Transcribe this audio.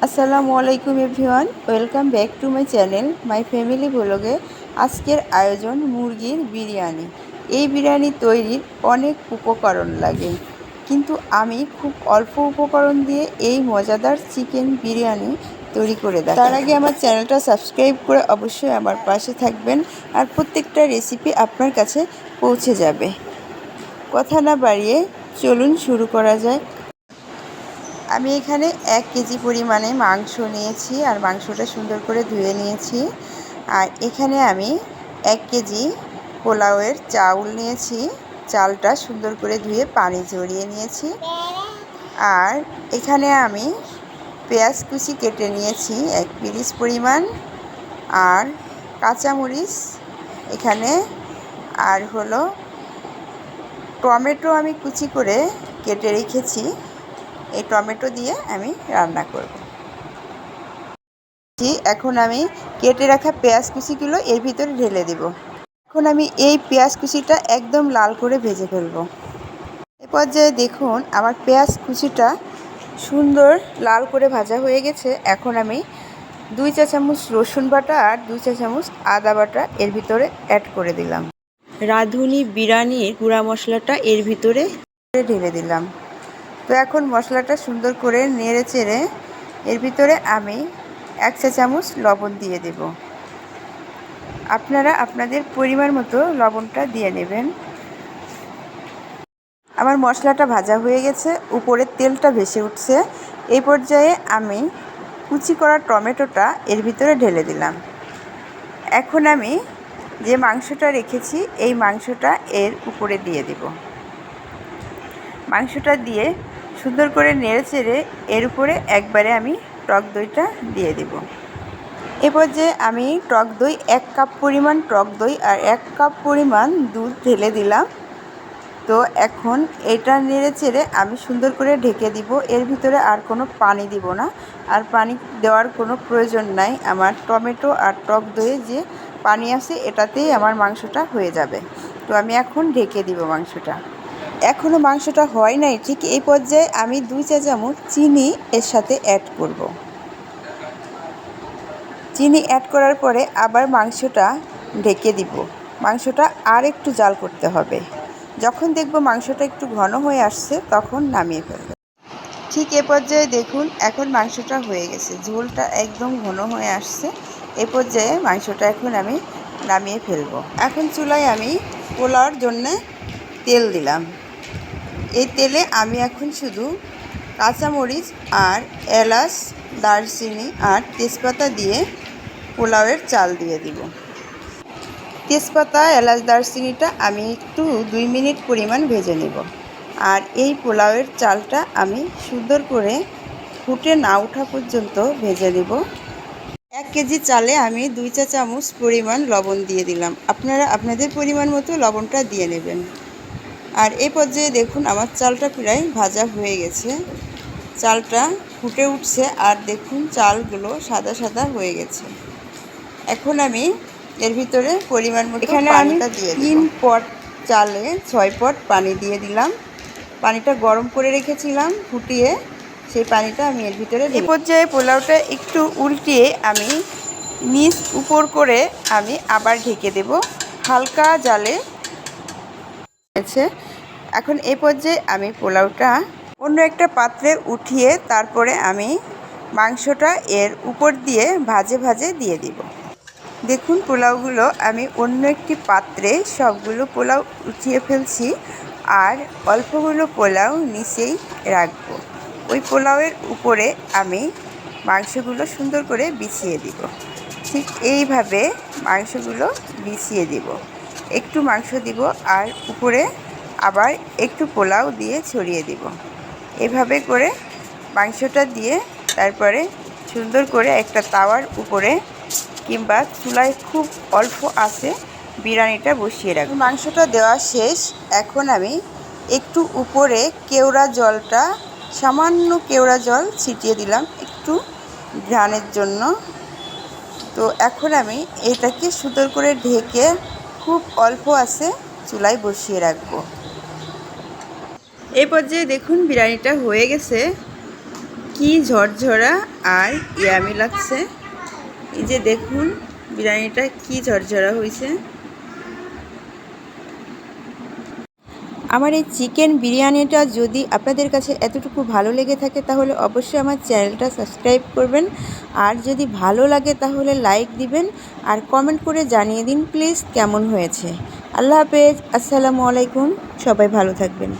আসসালামু আলাইকুম everyone, welcome back to my channel my family ব্লগে। আজকের আয়োজন মুরগির বিরিয়ানি। এই বিরিয়ানি তৈরির অনেক উপকরণ লাগে, কিন্তু আমি খুব অল্প উপকরণ দিয়ে এই মজাদার চিকেন বিরিয়ানি তৈরি করে দেখাবো। তার আগে আমার চ্যানেলটা সাবস্ক্রাইব করে অবশ্যই আমার পাশে থাকবেন, আর প্রত্যেকটা রেসিপি আপনার কাছে পৌঁছে যাবে। কথা না বাড়িয়ে চলুন শুরু করা যায়। আমি এখানে 1 কেজি পরিমাণে মাংস নিয়েছি, আর মাংসটা সুন্দর করে ধুয়ে নিয়েছি। আর এখানে আমি 1 কেজি পোলাওয়ের চাউল নিয়েছি, চালটা সুন্দর করে ধুয়ে পানি ঝরিয়ে নিয়েছি। আর এখানে আমি পেঁয়াজ কুচি কেটে নিয়েছি 1 পিস পরিমাণ, আর কাঁচামরিচ এখানে, আর হলো টমেটো আমি কুচি করে কেটে রেখেছি। এই টমেটো দিয়ে আমি রান্না করব। এখন আমি কেটে রাখা পেঁয়াজ কুচিগুলো এর ভিতরে ঢেলে দেব। এখন আমি এই পেঁয়াজ কুচিটা একদম লাল করে ভেজে ফেলব। এ পর্যায়ে দেখুন আমার পেঁয়াজ কুচিটা সুন্দর লাল করে ভাজা হয়ে গেছে। এখন আমি 2 চা চামচ রসুন বাটা আর 2 চা চামচ আদা বাটা এর ভিতরে অ্যাড করে দিলাম। রাঁধুনি বিরিয়ানির গুঁড়া মশলাটা এর ভিতরে ঢেলে দিলাম। তো এখন মশলাটা সুন্দর করে নেড়ে চেড়ে এর ভিতরে আমি 1 চা চামচ লবণ দিয়ে দেব। আপনারা আপনাদের পরিমাণ মতো লবণটা দিয়ে নেবেন। আমার মশলাটা ভাজা হয়ে গেছে, উপরে তেলটা ভেসে উঠছে। এই পর্যায়ে আমি কুচি করা টমেটোটা এর ভিতরে ঢেলে দিলাম। এখন আমি যে মাংসটা রেখেছি এই মাংসটা এর উপরে দিয়ে দেব। মাংসটা দিয়ে সুন্দর করে নেড়ে চেড়ে এর উপরে একবারে আমি টক দইটা দিয়ে দেব। এ পর্যায়ে আমি টক দই 1 কাপ পরিমাণ টক দই আর 1 কাপ পরিমাণ দুধ ঢেলে দিলাম। তো এখন এটা নেড়ে চেড়ে আমি সুন্দর করে ঢেকে দিব। এর ভিতরে আর কোনো পানি দিব না, আর পানি দেওয়ার কোনো প্রয়োজন নাই। আমার টমেটো আর টক দইয়ে যে পানি আছে এটাতেই আমার মাংসটা হয়ে যাবে। তো আমি এখন ঢেকে দিব মাংসটা। এখনও মাংসটা হয় নাই, ঠিক এই পর্যায়ে আমি 2 চা চামচ চিনি এর সাথে অ্যাড করব। চিনি অ্যাড করার পরে আবার মাংসটা ঢেকে দিব। মাংসটা আর একটু জাল করতে হবে। যখন দেখব মাংসটা একটু ঘন হয়ে আসছে তখন নামিয়ে ফেলব। ঠিক এ পর্যায়ে দেখুন এখন মাংসটা হয়ে গেছে, ঝোলটা একদম ঘন হয়ে আসছে। এ পর্যায়ে মাংসটা এখন আমি নামিয়ে ফেলব। এখন চুলায় আমি পোলাওর জন্যে তেল দিলাম। এই তেলে আমি এখন শুধু কাঁচামরিচ আর এলাচ, দারচিনি আর তেজপাতা দিয়ে পোলাওয়ের চাল দিয়ে দিব। তেজপাতা, এলাচ, দারচিনিটা আমি একটু 2 মিনিট পরিমাণ ভেজে নেব। আর এই পোলাওয়ের চালটা আমি সুন্দর করে ফুটে না ওঠা পর্যন্ত ভেজে নেব। 1 কেজি চালে আমি 2 চা চামচ পরিমাণ লবণ দিয়ে দিলাম। আপনারা আপনাদের পরিমাণ মতো লবণটা দিয়ে নেবেন। আর এই পর্যায়ে দেখুন আমার চালটা প্রায় ভাজা হয়ে গেছে, চালটা ফুটে উঠছে, আর দেখুন চালগুলো সাদা সাদা হয়ে গেছে। এখন আমি এর ভিতরে পরিমাণ মতো পানিটা দিয়ে দিই। 3 পট চালে 6 পট পানি দিয়ে দিলাম। পানিটা গরম করে রেখেছিলাম ফুটিয়ে, সেই পানিটা আমি এর ভিতরে দিই। এই পর্যায়ে পোলাওটা একটু উল্টিয়ে আমি নিচ উপর করে আমি আবার ঢেকে দেব হালকা জালে। এখন এই পর্যায়ে আমি পোলাওটা অন্য একটা পাত্রে উঠিয়ে তারপরে আমি মাংসটা এর উপর দিয়ে ভাজে ভাজে দিয়ে দিব। দেখুন পোলাওগুলো আমি অন্য একটি পাত্রে সবগুলো পোলাও উঠিয়ে ফেলছি, আর অল্পগুলো পোলাও নিচেই রাখবো। ওই পোলাওয়ের উপরে আমি মাংসগুলো সুন্দর করে বিছিয়ে দিব। ঠিক এইভাবে মাংসগুলো বিছিয়ে দিব। একটু মাংস দিব আর উপরে আবার একটু পোলাও দিয়ে ছড়িয়ে দিব। এভাবে করে মাংসটা দিয়ে তারপরে সুন্দর করে একটা তাওয়ার উপরে কিংবা চুলায় খুব অল্প আঁচে বিরিয়ানিটা বসিয়ে রাখব। মাংসটা দেওয়া শেষ। এখন আমি একটু উপরে কেওড়া জলটা, সামান্য কেওড়া জল ছিটিয়ে দিলাম একটু ঘ্রাণের জন্য। তো এখন আমি এটাকে সুন্দর করে ঢেকে খুব অল্প আঁচে চুলায় বসিয়ে রাখবো। এই পর্যায়ে দেখুন বিরিয়ানিটা হয়ে গেছে। কি ঝরঝরা আর ইয়ামি লাগছে। এই যে দেখুন বিরিয়ানিটা কি ঝরঝরা হয়েছে। আমার এই চিকেন বিরিয়ানিটা যদি আপনাদের কাছে এতটুকু ভালো লেগে থাকে তাহলে অবশ্যই আমার চ্যানেলটা সাবস্ক্রাইব করবেন, আর যদি ভালো লাগে তাহলে লাইক দিবেন আর কমেন্ট করে জানিয়ে দিন প্লিজ কেমন হয়েছে। আল্লাহ হাফেজ, আসসালামু আলাইকুম, সবাই ভালো থাকবেন।